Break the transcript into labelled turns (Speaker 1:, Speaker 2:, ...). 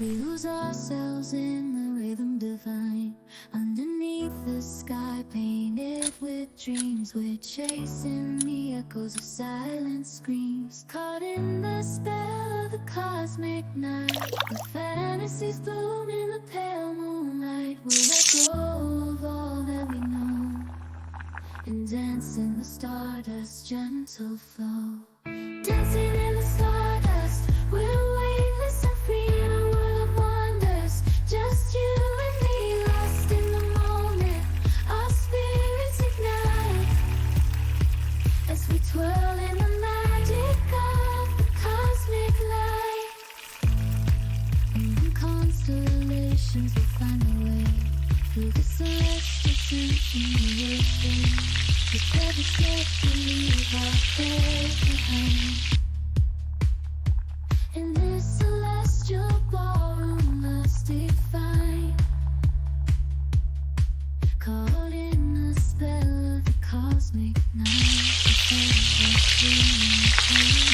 Speaker 1: We lose ourselves in the rhythm divine. Underneath the sky painted with dreams, we're chasing the echoes of silent screams. Caught in the spell of the cosmic night, the fantasies bloom in the pale moonlight. We'll let go of all that we know and dance in the stardust's gentle flow. Dancing in the stardust, we're weightless and free in a world of wonders. Just you and me, lost in the moment. Our spirits ignite as we twirl in the magic of the cosmic light. In constellations we'll find a way through the celestial symphony within. Prepare the step to leave our prayers behind. In this celestial ballroom lost define, caught in the spell of the cosmic night. The